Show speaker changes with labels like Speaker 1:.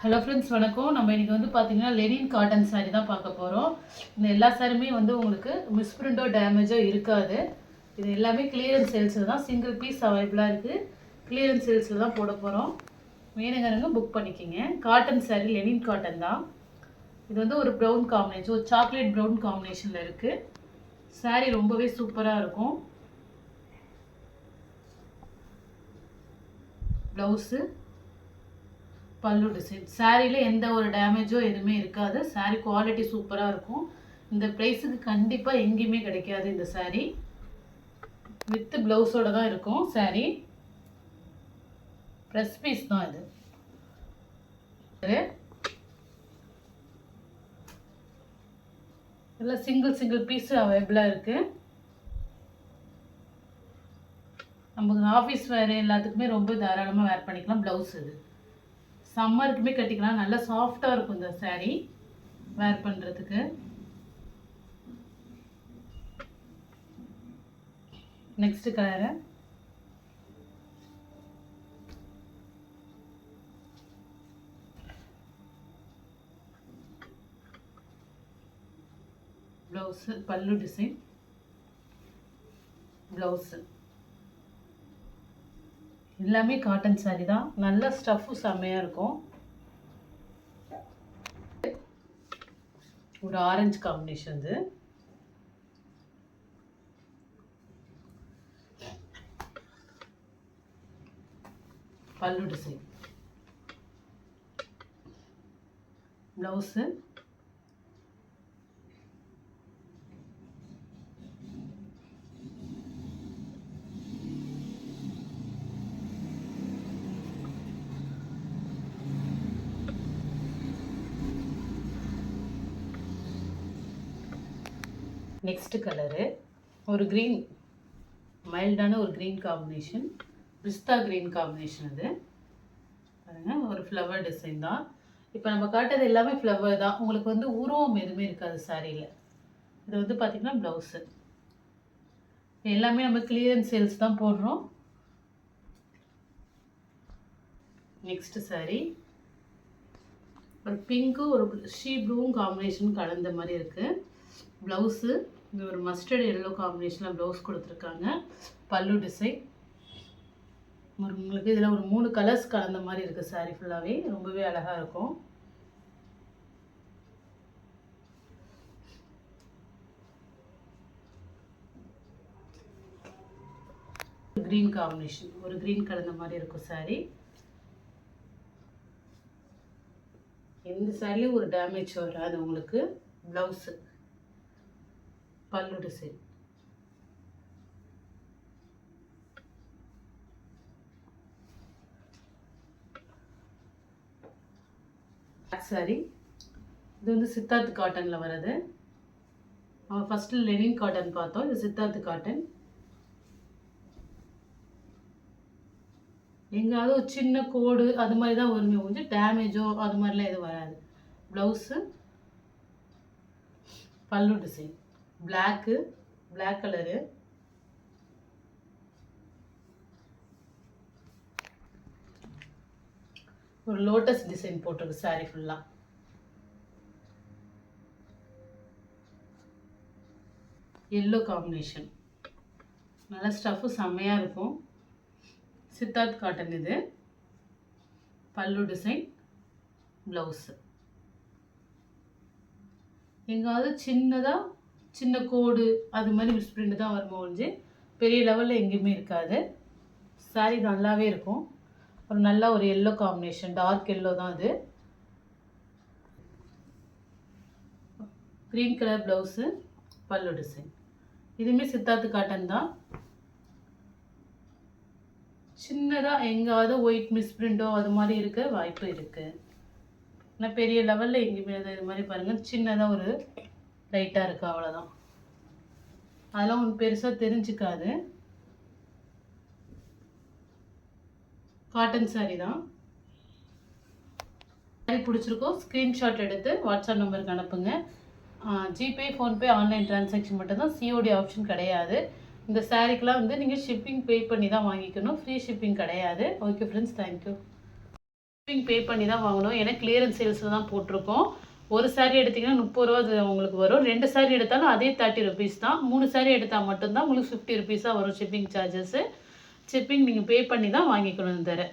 Speaker 1: Hello friends, வணக்கம். நம்ம இன்றைக்கி வந்து பார்த்திங்கன்னா லெனின் காட்டன் சாரீ தான் பார்க்க போகிறோம். இந்த எல்லா சாரியுமே வந்து உங்களுக்கு மிஸ்பிரிண்டோ டேமேஜோ இருக்காது. இது எல்லாமே கிளியரன்ஸ் சேல்ஸில் தான், சிங்கிள் பீஸ் அவைலபிளாக இருக்குது. கிளியரன்ஸ் சேல்ஸில் தான் போட போகிறோம். வேணுங்கிறவங்க புக் பண்ணிக்கிங்க. காட்டன் சாரீ, லெனின் காட்டன் தான். இது வந்து ஒரு ப்ரௌன் காம்பினேஷன், ஒரு சாக்லேட் ப்ரௌன் காம்பினேஷனில் இருக்குது. சாரீ ரொம்பவே சூப்பராக இருக்கும். ப்ளவுஸு, பல்லு டிசைன். சாரியில் எந்த ஒரு டேமேஜோ எதுவுமே இருக்காது. சாரீ குவாலிட்டி சூப்பராக இருக்கும். இந்த ப்ரைஸுக்கு கண்டிப்பாக எங்கேயுமே கிடைக்காது. இந்த சாரீ வித் ப்ளவுஸோடு தான் இருக்கும். சாரீ ப்ரெஸ் பீஸ் தான் இது. இதில் சிங்கிள் பீஸு அவைலபிளாக இருக்குது. நமக்கு ஆஃபீஸ் வேறு எல்லாத்துக்குமே ரொம்ப தாராளமாக வேர் பண்ணிக்கலாம். ப்ளவுஸ் இது சம்மருக்குமே கட்டிக்கலாம். நல்லா சாஃப்டாக இருக்கும் இந்த சாரீ வேர் பண்ணுறதுக்கு. நெக்ஸ்ட் கலரு ப்ளவுஸு, பல்லு டிசைன், ப்ளவுஸு எல்லாமே காட்டன் சாரீ தான். நல்ல ஸ்டஃப்பு செம்மையாக இருக்கும். ஒரு ஆரஞ்சு காம்பினேஷன் இது. பல்லு டிசைன், ப்ளவுஸு, நெக்ஸ்ட் கலரு ஒரு க்ரீன், மைல்டான ஒரு க்ரீன் காம்பினேஷன், பிஸ்தா க்ரீன் காம்பினேஷன். இது பாருங்கள், ஒரு ஃப்ளவர் டிசைன் தான். இப்போ நம்ம காட்டுறது எல்லாமே ஃப்ளவர் தான். உங்களுக்கு வந்து உருவம் எதுவுமே இருக்காது சாரியில். இது வந்து பார்த்திங்கன்னா ப்ளவுஸு. எல்லாமே நம்ம கிளியரன்ஸ் சேல்ஸ் தான் போடுறோம். நெக்ஸ்ட் சாரீ ஒரு பிங்க்கு ஒரு ஷீ ப்ளூவும் காம்பினேஷன் கலந்த மாதிரி இருக்குது. ப்ளவுஸு இது ஒரு மஸ்டர்ட் எல்லோ காம்பினேஷனில் ப்ளவுஸ் கொடுத்துருக்காங்க. பல்லு டிசைன் உங்களுக்கு இதில் ஒரு 3 கலர்ஸ் கலந்த மாதிரி இருக்குது. சாரீ ஃபுல்லாகவே ரொம்பவே அழகாக இருக்கும். க்ரீன் காம்பினேஷன், ஒரு க்ரீன் கலந்த மாதிரி இருக்கும் சாரீ. எந்த சாரிலையும் ஒரு டேமேஜ் வராது உங்களுக்கு. ப்ளவுஸு, பல்லு டிசைன், சாரி. இது வந்து சித்தார்த் காட்டனில் வருது. நம்ம ஃபஸ்ட்டு லெனின் காட்டன் பார்த்தோம். இது சித்தார்த் காட்டன். எங்கேயாவது ஒரு சின்ன கோடு அது மாதிரி தான் வருமே கொஞ்சம் டேமேஜோ அது மாதிரிலாம் எதுவும் வராது. ப்ளவுஸு, பல்லு டிசைன், பிளாக் கலரு, ஒரு லோட்டஸ் டிசைன் போட்டிருக்கு சாரீ ஃபுல்லாக. எல்லோ காம்பினேஷன், நல்ல ஸ்டஃப்பு செம்மையாக இருக்கும். சித்தார்த் காட்டன் இது. பல்லு டிசைன், ப்ளவுஸு. எங்காவது சின்ன கோடு அது மாதிரி மிஸ்பிரிண்ட் தான் வருமோ ஒழிஞ்சு பெரிய லெவலில் எங்கேயுமே இருக்காது. சாரீ நல்லாவே இருக்கும். ஒரு நல்ல ஒரு எல்லோ காம்பினேஷன், டார்க் எல்லோ தான் அது. க்ரீன் கலர் ப்ளவுஸு, பல்லு டிசைன். இதுவுமே சித்தார்த் காட்டன் தான். சின்னதாக எங்காவது ஒயிட் மிஸ்பிரிண்டோ அது மாதிரி இருக்க வாய்ப்பு இருக்குது. ஆனால் பெரிய லெவலில் எங்கேயுமே இது மாதிரி பாருங்கள், சின்னதாக ஒரு லைட்டாக இருக்குது, அவ்வளோதான். அதெல்லாம் ஒன்று பெருசாக தெரிஞ்சுக்காது. காட்டன் சாரீ தான். சாரீ பிடிச்சிருக்கோ ஸ்க்ரீன்ஷாட் எடுத்து வாட்ஸ்அப் நம்பருக்கு அனுப்புங்க. ஜிபே, ஃபோன்பே, ஆன்லைன் ட்ரான்சாக்ஷன் மட்டும்தான், சிஓடி ஆப்ஷன் கிடையாது. இந்த சாரீக்கெலாம் வந்து நீங்கள் ஷிப்பிங் பே பண்ணி தான் வாங்கிக்கணும். ஃப்ரீ ஷிப்பிங் கிடையாது. Okay friends, thank you. ஷிப்பிங் பே பண்ணி தான் வாங்கணும். ஏன்னா கிளியரன்ஸ் சேல்ஸில் தான் போட்டிருக்கோம். ஒரு சாரீ எடுத்திங்கன்னா 30 ரூபா அது உங்களுக்கு வரும். 2 சாரீ எடுத்தாலும் அதே 30 ருபீஸ் தான். 3 சாரீ எடுத்தால் மட்டும்தான் உங்களுக்கு 50 ருபீஸாக வரும் ஷிப்பிங் சார்ஜஸ்ஸு. ஷிப்பிங் நீங்கள் பே பண்ணி தான் வாங்கிக்கணும் இந்த தடவை.